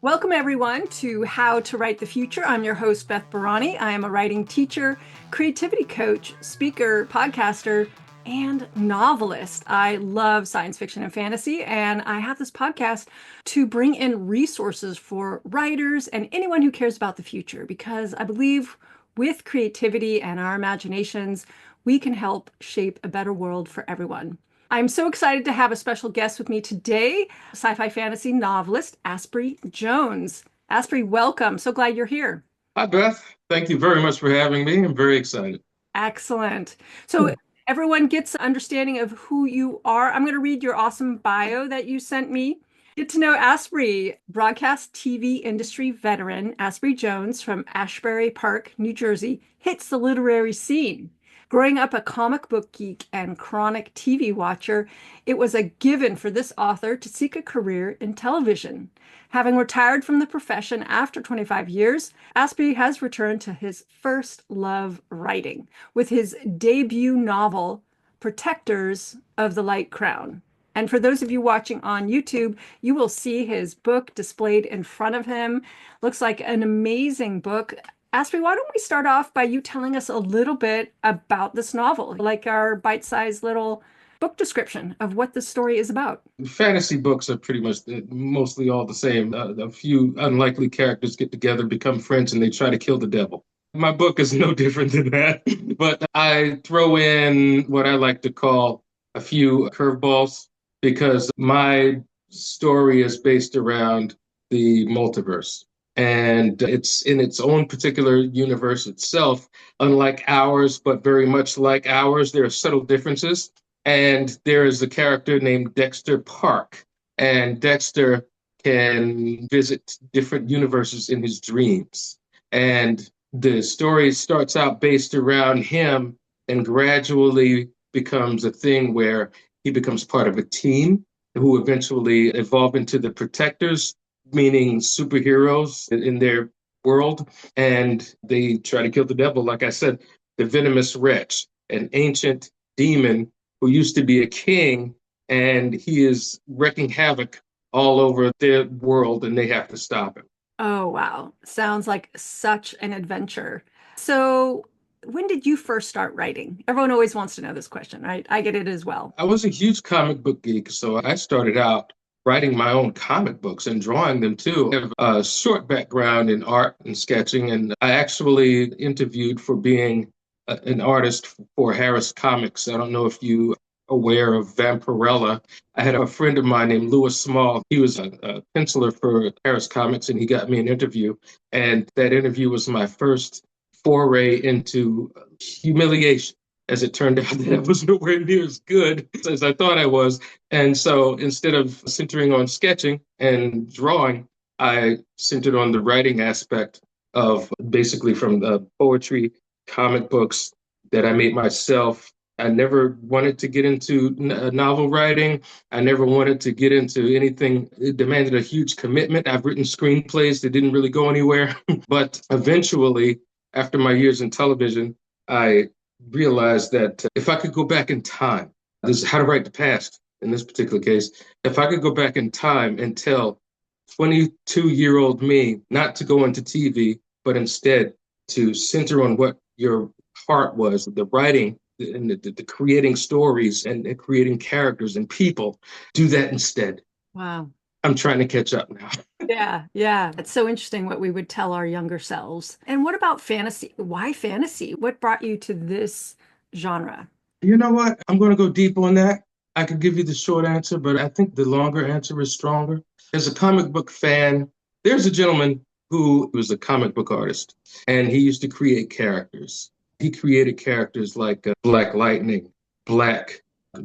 Welcome, everyone, to How to Write the Future. I'm your host, Beth Barany. I am a writing teacher, creativity coach, speaker, podcaster, and novelist. I love science fiction and fantasy, and I have this podcast to bring in resources for writers and anyone who cares about the future, because I believe with creativity and our imaginations, we can help shape a better world for everyone. I'm so excited to have a special guest with me today, sci-fi fantasy novelist Aspry Jones. Aspry, welcome. So glad you're here. Hi, Beth. Thank you very much for having me. I'm very excited. Excellent. So everyone gets an understanding of who you are. I'm going to read your awesome bio that you sent me. Get to know Aspry, broadcast TV industry veteran Aspry Jones from Ashbury Park, New Jersey, hits the literary scene. Growing up a comic book geek and chronic TV watcher, it was a given for this author to seek a career in television. Having retired from the profession after 25 years, Aspry has returned to his first love, writing, with his debut novel, Protectors of the Light Crown. And for those of you watching on YouTube, you will see his book displayed in front of him. Looks like an amazing book. Aspry, why don't we start off by you telling us a little bit about this novel, like our bite-sized little book description of what the story is about? Fantasy books are pretty much mostly all the same. A few unlikely characters get together, become friends, and they try to kill the devil. My book is no different than that, but I throw in what I like to call a few curveballs because my story is based around the multiverse. And it's in its own particular universe itself, unlike ours, but very much like ours. There are subtle differences. And there is a character named Dexter Park. And Dexter can visit different universes in his dreams. And the story starts out based around him and gradually becomes a thing where he becomes part of a team who eventually evolve into the Protectors, meaning superheroes in their world. And they try to kill the devil, like I said, the venomous wretch, an ancient demon who used to be a king, and he is wreaking havoc all over their world, and they have to stop him. Oh, wow. Sounds like such an adventure. So, when did you first start writing? Everyone always wants to know this question, right? I get it as well. I was a huge comic book geek, so I started out writing my own comic books and drawing them too. I have a short background in art and sketching, and I actually interviewed for being an artist for Harris Comics. I don't know if you aware of Vampirella. I had a friend of mine named Lewis Small. He was a penciler for Harris Comics, and he got me an interview. And that interview was my first foray into humiliation. As it turned out, that I was nowhere near as good as I thought I was. And so instead of centering on sketching and drawing, I centered on the writing aspect of basically from the poetry, comic books that I made myself. I never wanted to get into novel writing. I never wanted to get into anything. It demanded a huge commitment. I've written screenplays that didn't really go anywhere. But eventually, after my years in television, I realized that if I could go back in time, this is how to write the past in this particular case, if I could go back in time and tell 22-year-old me not to go into TV, but instead to center on what your heart was, the writing and the creating stories and creating characters and people, do that instead. Wow. I'm trying to catch up now. Yeah, yeah. It's so interesting what we would tell our younger selves. And what about fantasy? Why fantasy? What brought you to this genre? You know what? I'm going to go deep on that. I could give you the short answer, but I think the longer answer is stronger. As a comic book fan, there's a gentleman who was a comic book artist, and he used to create characters. He created characters like Black Lightning, Black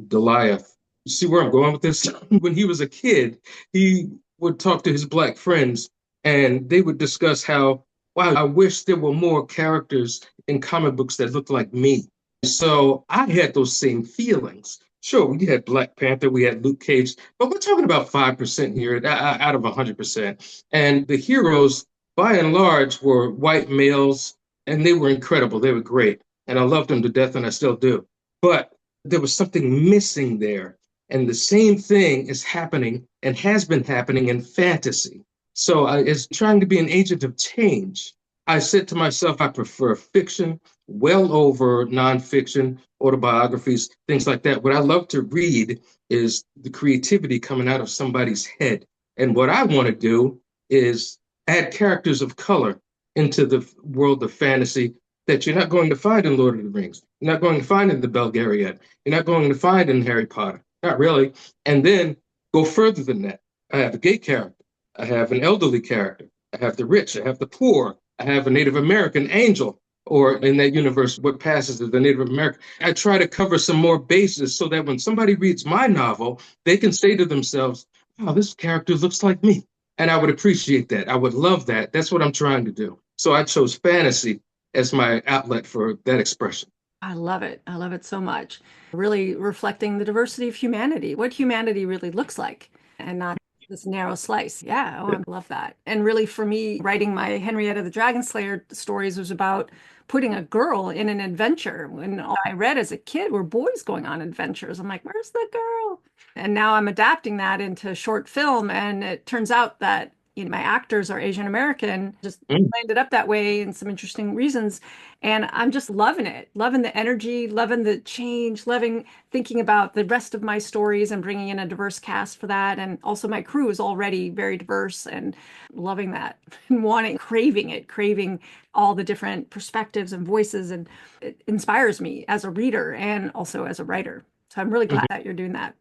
Goliath. You see where I'm going with this? When he was a kid, he would talk to his Black friends, and they would discuss how, wow, I wish there were more characters in comic books that looked like me. So I had those same feelings. Sure, we had Black Panther, we had Luke Cage, but we're talking about 5% here out of 100%. And the heroes, by and large, were white males, and they were incredible. They were great. And I loved them to death, and I still do. But there was something missing there. And the same thing is happening and has been happening in fantasy. So it's trying to be an agent of change. I said to myself, I prefer fiction well over nonfiction, autobiographies, things like that. What I love to read is the creativity coming out of somebody's head. And what I want to do is add characters of color into the world of fantasy that you're not going to find in Lord of the Rings. You're not going to find in the Belgariad. You're not going to find in Harry Potter. Not really. And then go further than that. I have a gay character. I have an elderly character. I have the rich. I have the poor. I have a Native American angel, or in that universe, what passes as the Native American. I try to cover some more bases so that when somebody reads my novel, they can say to themselves, wow, this character looks like me. And I would appreciate that. I would love that. That's what I'm trying to do. So I chose fantasy as my outlet for that expression. I love it. I love it so much. Really reflecting the diversity of humanity, what humanity really looks like, and not this narrow slice. Yeah, oh, I love that. And really, for me, writing my Henrietta the Dragon Slayer stories was about putting a girl in an adventure. When all I read as a kid were boys going on adventures, I'm like, where's the girl? And now I'm adapting that into short film, and it turns out that my actors are Asian American, just Mm. landed up that way in some interesting reasons. And I'm just loving it, loving the energy, loving the change, loving thinking about the rest of my stories and bringing in a diverse cast for that. And also, my crew is already very diverse and loving that and wanting, craving it, craving all the different perspectives and voices. And it inspires me as a reader and also as a writer. So I'm really glad that you're doing that.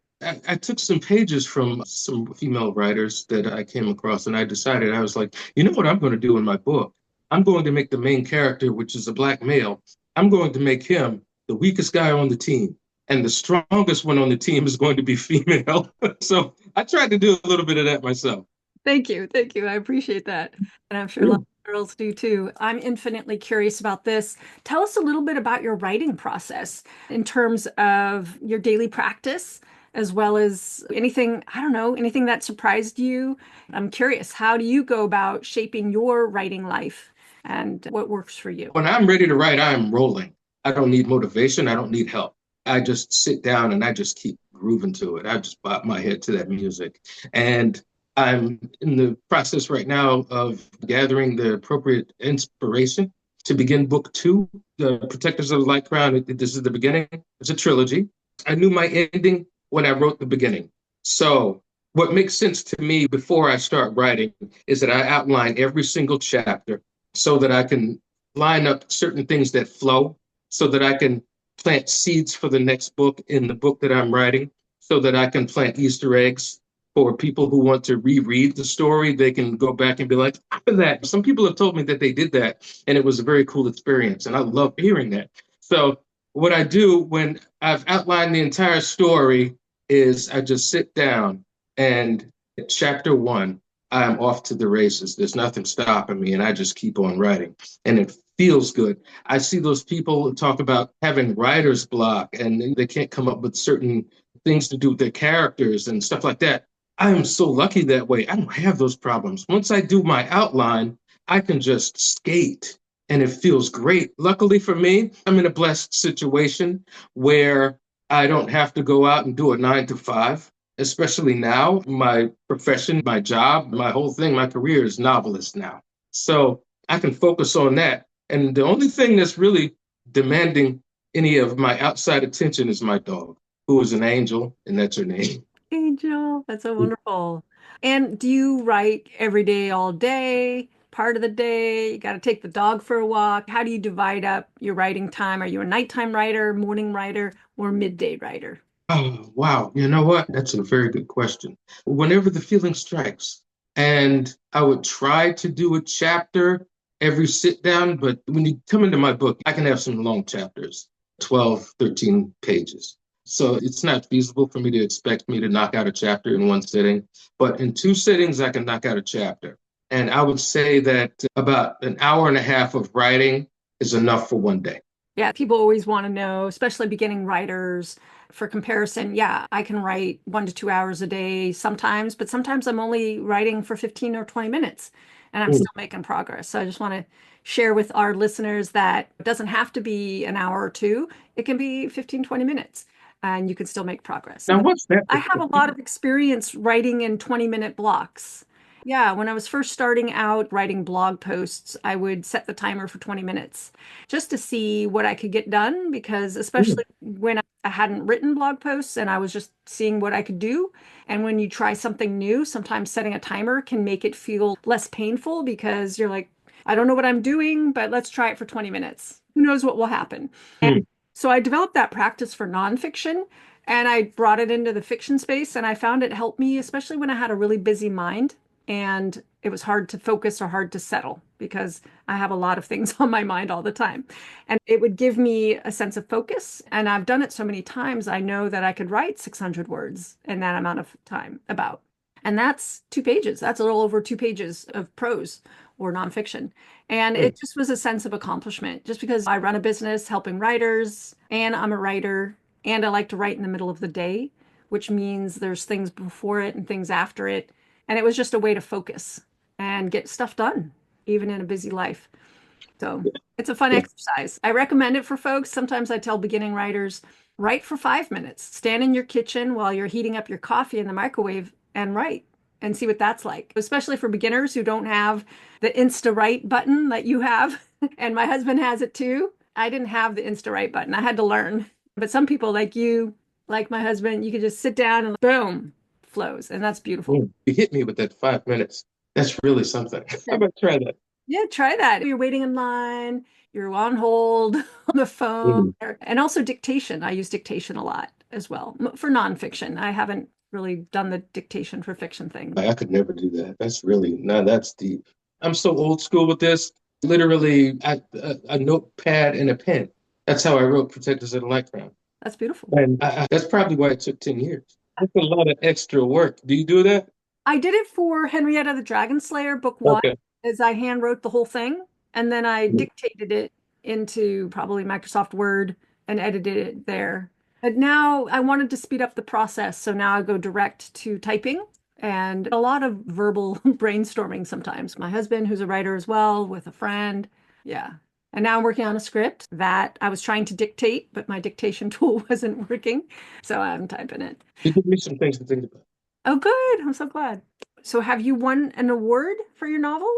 I took some pages from some female writers that I came across, and I decided, I was like, you know what I'm going to do in my book? I'm going to make the main character, which is a black male, I'm going to make him the weakest guy on the team. And the strongest one on the team is going to be female. So I tried to do a little bit of that myself. Thank you. Thank you. I appreciate that. And I'm sure a lot Sure. of girls do too. I'm infinitely curious about this. Tell us a little bit about your writing process in terms of your daily practice, as well as anything, I don't know, anything that surprised you. I'm curious, how do you go about shaping your writing life and what works for you? When I'm ready to write, I'm rolling. I don't need motivation. I don't need help. I just sit down and I just keep grooving to it. I just bop my head to that music. And I'm in the process right now of gathering the appropriate inspiration to begin book two, The Protectors of the Light Crown. This is the beginning. It's a trilogy. I knew my ending when I wrote the beginning. So what makes sense to me before I start writing is that I outline every single chapter so that I can line up certain things that flow, so that I can plant seeds for the next book in the book that I'm writing, so that I can plant Easter eggs for people who want to reread the story. They can go back and be like, after that. Some people have told me that they did that and it was a very cool experience. And I love hearing that. So, what I do when I've outlined the entire story is I just sit down and at chapter one, I'm off to the races. There's nothing stopping me, and I just keep on writing. And it feels good. I see those people talk about having writer's block and they can't come up with certain things to do with their characters and stuff like that. I am so lucky that way. I don't have those problems. Once I do my outline, I can just skate and it feels great. Luckily for me, I'm in a blessed situation where I don't have to go out and do a 9 to 5, especially now. My profession, my job, my whole thing, my career is novelist now. So I can focus on that. And the only thing that's really demanding any of my outside attention is my dog, who is an angel, and that's her name. Angel, that's so wonderful. And do you write every day, all day, part of the day? You got to take the dog for a walk. How do you divide up your writing time? Are you a nighttime writer, morning writer, or midday writer? Oh, wow. You know what? That's a very good question. Whenever the feeling strikes, and I would try to do a chapter every sit down, but when you come into my book, I can have some long chapters, 12, 13 pages. So it's not feasible for me to expect me to knock out a chapter in one sitting, but in two sittings, I can knock out a chapter. And I would say that about an hour and a half of writing is enough for one day. Yeah, people always want to know, especially beginning writers, for comparison. Yeah, I can write 1 to 2 hours a day sometimes, but sometimes I'm only writing for 15 or 20 minutes and I'm Mm. still making progress. So I just want to share with our listeners that it doesn't have to be an hour or two, it can be 15, 20 minutes and you can still make progress. Now, And what's that? I have a lot of experience writing in 20-minute blocks. Yeah, when I was first starting out writing blog posts, I would set the timer for 20 minutes just to see what I could get done because Mm, especially when I hadn't written blog posts and I was just seeing what I could do. And when you try something new, sometimes setting a timer can make it feel less painful because you're like, I don't know what I'm doing, but let's try it for 20 minutes. Who knows what will happen? mm, So I developed that practice for nonfiction and I brought it into the fiction space and I found it helped me, especially when I had a really busy mind and it was hard to focus or hard to settle because I have a lot of things on my mind all the time. And it would give me a sense of focus. And I've done it so many times, I know that I could write 600 words in that amount of time about. And that's 2 pages. That's a little over 2 pages of prose or nonfiction. And mm, it just was a sense of accomplishment just because I run a business helping writers and I'm a writer and I like to write in the middle of the day, which means there's things before it and things after it. And it was just a way to focus and get stuff done, even in a busy life. So it's a fun yeah. exercise. I recommend it for folks. Sometimes I tell beginning writers, write for 5 minutes. Stand in your kitchen while you're heating up your coffee in the microwave and write and see what that's like, especially for beginners who don't have the Insta Write button that you have. And my husband has it too. I didn't have the Insta Write button. I had to learn. But some people like you, like my husband, you could just sit down and boom, flows. And that's beautiful. Mm. You hit me with that 5 minutes. That's really something. How about try that? Yeah, try that. You're waiting in line, you're on hold on the phone, Mm. and also dictation. I use dictation a lot as well for nonfiction. I haven't really done the dictation for fiction thing. I could never do that. That's really, now that's deep. I'm so old school with this. Literally, a notepad and a pen. That's how I wrote Protectors of the Light Crown. That's beautiful. And that's probably why it took 10 years. That's a lot of extra work. Do you do that? I did it for Henrietta the Dragon Slayer, book one, Okay. as I hand wrote the whole thing, and then I dictated it into probably Microsoft Word and edited it there. But now I wanted to speed up the process, so now I go direct to typing and a lot of verbal brainstorming sometimes. My husband, who's a writer as well, with a friend. Yeah. And now I'm working on a script that I was trying to dictate, but my dictation tool wasn't working, so I'm typing it. You give me some things to think about. Oh, good. I'm so glad. So have you won an award for your novel?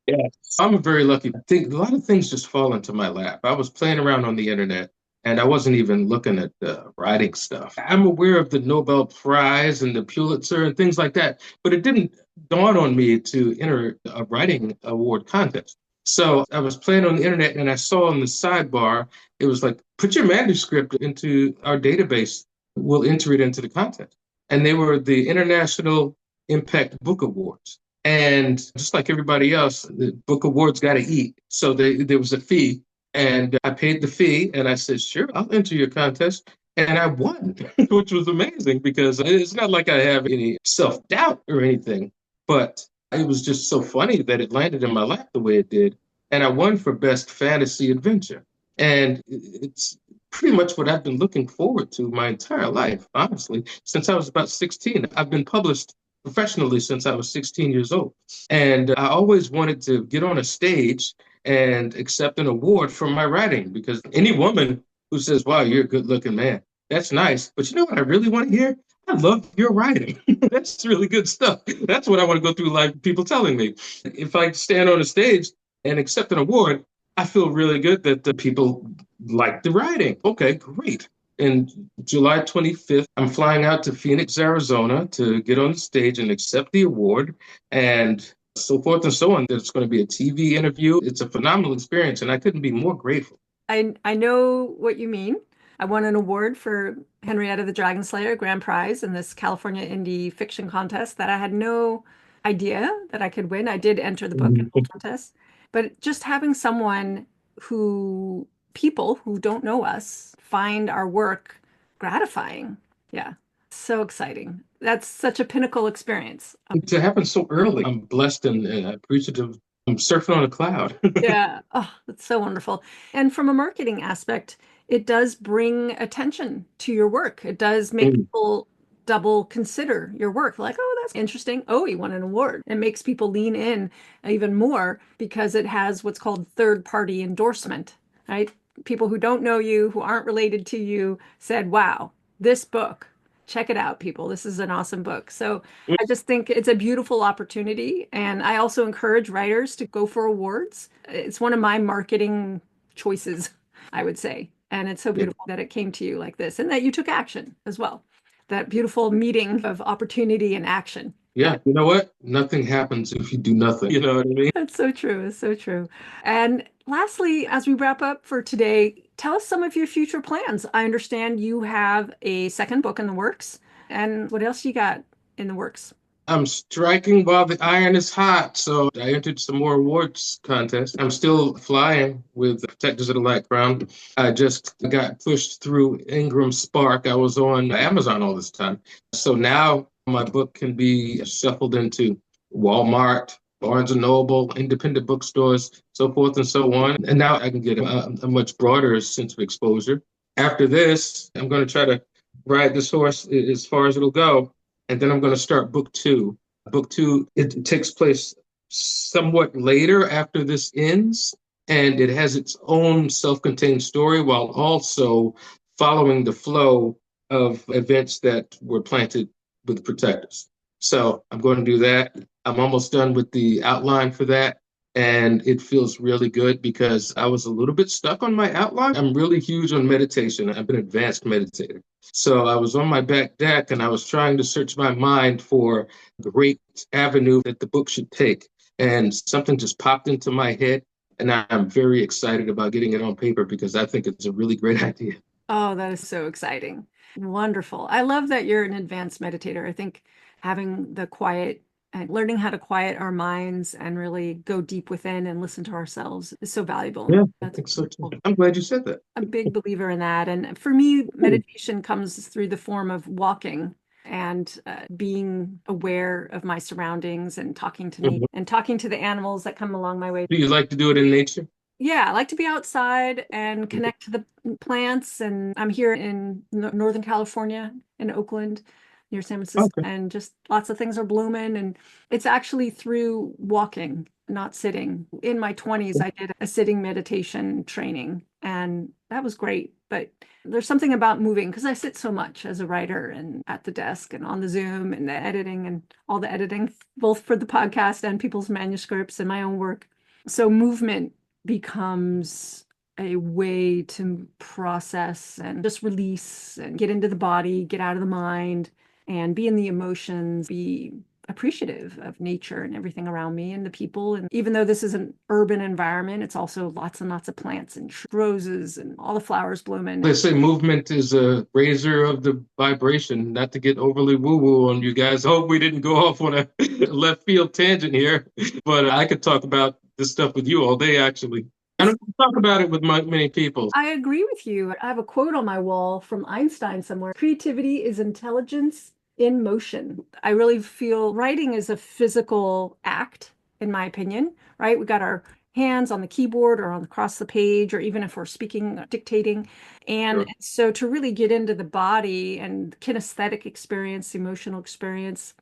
Yeah, I'm very lucky. I think a lot of things just fall into my lap. I was playing around on the internet and I wasn't even looking at writing stuff. I'm aware of the Nobel Prize and the Pulitzer and things like that, but it didn't dawn on me to enter a writing award contest. So I was playing on the internet and I saw on the sidebar, it was like, put your manuscript into our database. We'll enter it into the contest. And they were the International Impact Book Awards. And just like everybody else, the book awards got to eat. So there was a fee, and I paid the fee, and I said, "Sure, I'll enter your contest." And I won, which was amazing because it's not like I have any self-doubt or anything, but it was just so funny that it landed in my lap the way it did. And I won for Best Fantasy Adventure. And it's pretty much what I've been looking forward to my entire life, honestly. Since I was about 16, I've been published professionally since I was 16 years old. And I always wanted to get on a stage and accept an award for my writing because any woman who says, wow, you're a good looking man, that's nice. But you know what I really want to hear? I love your writing. That's really good stuff. That's what I want to go through life, people telling me. If I stand on a stage and accept an award, I feel really good that the people like the writing. Okay, great. And July 25th, I'm flying out to Phoenix, Arizona to get on the stage and accept the award and so forth and so on. There's going to be a TV interview. It's a phenomenal experience, and I couldn't be more grateful. I know what you mean. I won an award for Henrietta the Dragon Slayer grand prize in this California indie fiction contest that I had no idea that I could win. I did enter the book and whole contest, but just having someone who people who don't know us find our work gratifying. Yeah, so exciting. That's such a pinnacle experience. To happen so early, I'm blessed and appreciative. I'm surfing on a cloud. Yeah. Oh, that's so wonderful. And from a marketing aspect, it does bring attention to your work. It does make people double consider your work. Like, oh, that's interesting. Oh, he won an award. It makes people lean in even more because it has what's called third party endorsement, right? People who don't know you, who aren't related to you, said, wow, this book Check it out, people. This is an awesome book. So I just think it's a beautiful opportunity. And I also encourage writers to go for awards. It's one of my marketing choices, I would say. And it's so Yeah. beautiful that it came to you like this and that you took action as well. That beautiful meeting of opportunity and action. Yeah. Yeah, you know what? Nothing happens if you do nothing. You know what I mean? That's so true. It's so true. And lastly, as we wrap up for today, tell us some of your future plans. I understand you have a second book in the works. And what else you got in the works? I'm striking while the iron is hot. So I entered some more awards contests. I'm still flying with Protectors of the Light Crown. I just got pushed through Ingram Spark. I was on Amazon all this time. So now my book can be shuffled into Walmart, Barnes and Noble, independent bookstores, so forth and so on. And now I can get a much broader sense of exposure. After this, I'm going to try to ride this horse as far as it'll go, and then I'm going to start book two. Book two, it takes place somewhat later after this ends, and it has its own self-contained story while also following the flow of events that were planted with protectors. So I'm going to do that. I'm almost done with the outline for that. And it feels really good because I was a little bit stuck on my outline. I'm really huge on meditation. I'm an advanced meditator. So I was on my back deck and I was trying to search my mind for the great avenue that the book should take. And something just popped into my head. And I'm very excited about getting it on paper because I think it's a really great idea. Oh, that is so exciting. Wonderful. I love that you're an advanced meditator. I think having the quiet and learning how to quiet our minds and really go deep within and listen to ourselves is so valuable. Yeah, I That's think so too. wonderful. I'm glad you said that. A big believer in that. And for me, meditation comes through the form of walking and being aware of my surroundings and talking to nature Mhm. and talking to the animals that come along my way. Do you like to do it in nature? Yeah, I like to be outside and connect to the plants. And I'm here in Northern California, in Oakland, near San Francisco, Okay. and just lots of things are blooming. And it's actually through walking, not sitting. In my 20s, I did a sitting meditation training, and that was great. But there's something about moving because I sit so much as a writer and at the desk and on the Zoom and the editing and all the editing, both for the podcast and people's manuscripts and my own work. So movement becomes a way to process and just release and get into the body, get out of the mind, and be in the emotions, be appreciative of nature and everything around me and the people. And even though this is an urban environment, it's also lots and lots of plants and roses and all the flowers blooming. They say movement is a raiser of the vibration, not to get overly woo-woo on you guys. I hope we didn't go off on a left field tangent here, but I could talk about this stuff with you all day, actually. I don't talk about it with many people. I agree with you. I have a quote on my wall from Einstein somewhere. Creativity is intelligence in motion. I really feel writing is a physical act, in my opinion, right? We got our hands on the keyboard or on across the page, or even if we're speaking, dictating. And Sure. so to really get into the body and kinesthetic experience, emotional experience,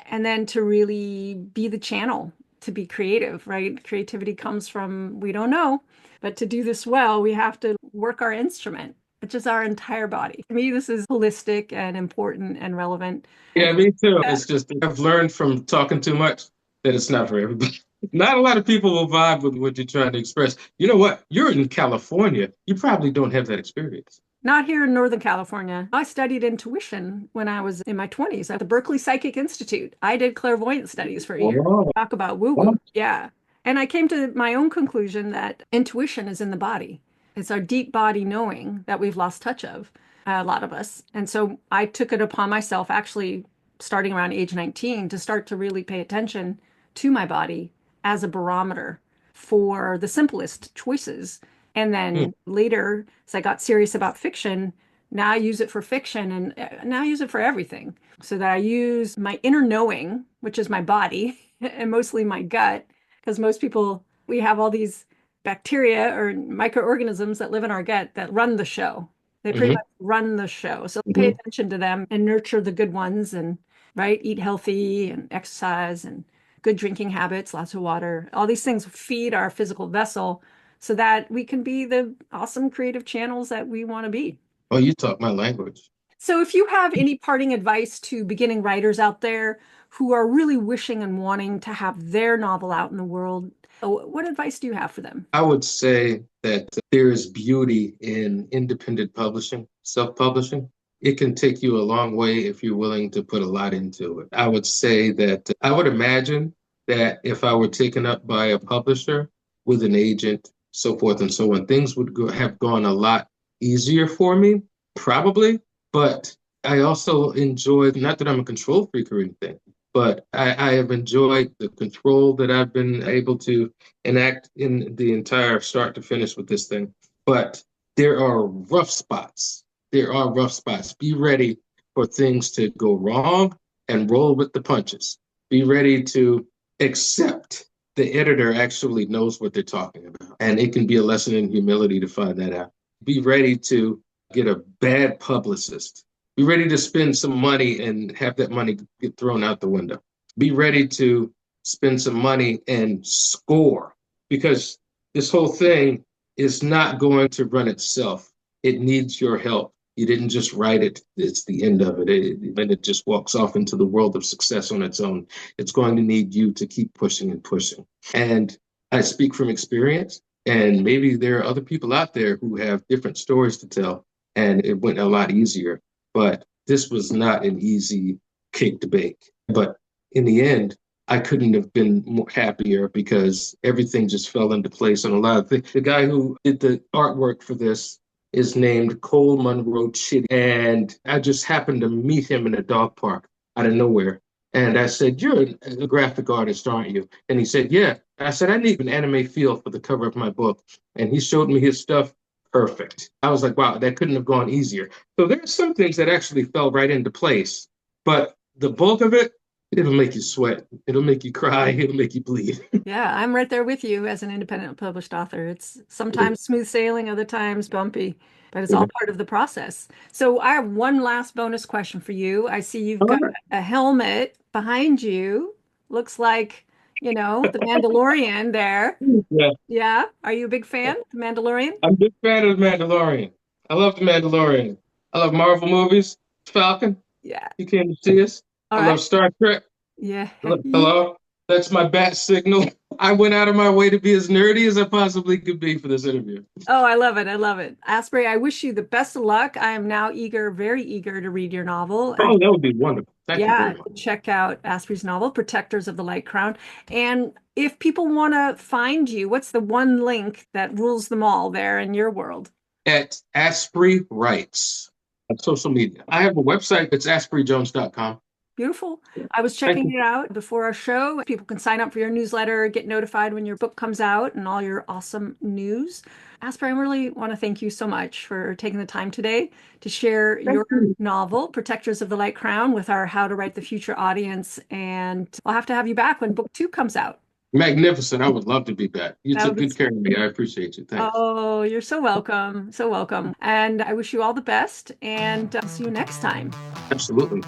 and then to really be the channel to be creative, right? Creativity comes from we don't know, but to do this well, we have to work our instrument, which is our entire body. To me, this is holistic and important and relevant. Yeah, And me too. uh, It's just I've learned from talking too much that it's not for everybody. Not a lot of people will vibe with what you're trying to express. You know what? You're in California. You probably don't have that experience. not here in Northern California. I studied intuition when I was in my 20s at the Berkeley Psychic Institute. I did clairvoyance studies for a year. Wow. Talk about woo-woo. Yeah. And I came to my own conclusion that intuition is in the body. It's our deep body knowing that we've lost touch of, a lot of us. And so I took it upon myself, actually starting around age 19, to start to really pay attention to my body as a barometer for the simplest choices. And Hmm. then later, as I got serious about fiction, now I use it for fiction and now I use it for everything. So that I use my inner knowing, which is my body and mostly my gut, because most people, we have all these bacteria or microorganisms that live in our gut that run the show. They pretty Hmm. much run the show. So pay Hmm. attention to them and nurture the good ones and, right, eat healthy and exercise and good drinking habits, lots of water. All these things feed our physical vessel so that we can be the awesome creative channels that we want to be. Oh, you talk my language. So if you have any parting advice to beginning writers out there who are really wishing and wanting to have their novel out in the world, what advice do you have for them? I would say that there is beauty in independent publishing, self-publishing. It can take you a long way if you're willing to put a lot into it. I would say that I would imagine that if I were taken up by a publisher with an agent, so forth and so on, things would have gone a lot easier for me, probably. But I also enjoy, not that I'm a control freak or anything, but I have enjoyed the control that I've been able to enact in the entire start to finish with this thing. But there are rough spots. There are rough spots. Be ready for things to go wrong and roll with the punches. Be ready to accept the editor actually knows what they're talking about. And it can be a lesson in humility to find that out. Be ready to get a bad publicist. Be ready to spend some money and have that money get thrown out the window. Be ready to spend some money and score because this whole thing is not going to run itself. It needs your help. You didn't just write it, it's the end of it. And it just walks off into the world of success on its own. It's going to need you to keep pushing and pushing. And I speak from experience, and maybe there are other people out there who have different stories to tell, and it went a lot easier. But this was not an easy cake to bake. But in the end, I couldn't have been more happier because everything just fell into place on a lot of things. The guy who did the artwork for this is named Cole Monroe Chitty. And I just happened to meet him in a dog park out of nowhere. And I said, "You're a graphic artist, aren't you?" And he said, "Yeah." I said, "I need an anime feel for the cover of my book." And he showed me his stuff. Perfect. I was like, wow, that couldn't have gone easier. So there's some things that actually fell right into place. But the bulk of it, it'll make you sweat. It'll make you cry. It'll make you bleed. Yeah, I'm right there with you as an independent published author. It's sometimes smooth sailing, other times bumpy, but it's all part of the process. So I have one last bonus question for you. I see you've got a helmet behind you. Looks like, the Mandalorian there. Yeah, Yeah. Are you a big fan, The Mandalorian? I'm a big fan of The Mandalorian. I love The Mandalorian. I love Marvel movies. Falcon, Yeah. you came to see us. All I right. love Star Trek. Yeah. Hello? That's my bat signal. I went out of my way to be as nerdy as I possibly could be for this interview. Oh, I love it. I love it. Asprey, I wish you the best of luck. I am now eager, very eager to read your novel. Oh, that would be wonderful. Thank you Yeah, very much. check out Asprey's novel, Protectors of the Light Crown. And if people want to find you, what's the one link that rules them all there in your world? At Aspry Writes on social media. I have a website that's aspryjones.com. Beautiful. I was Thank checking you. it out before our show. People can sign up for your newsletter, get notified when your book comes out, and all your awesome news. Asper, I really want to thank you so much for taking the time today to share Thank your you. novel, Protectors of the Light Crown, with our How to Write the Future audience. And I'll have to have you back when book two comes out. Magnificent. I would love to be back. You That would took be good care of me. I appreciate you. Thanks. Oh, you're so welcome. So welcome. And I wish you all the best, and I'll see you next time. Absolutely.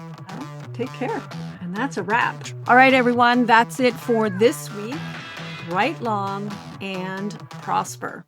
Take care. And that's a wrap. All right, everyone. That's it for this week. Write long and prosper.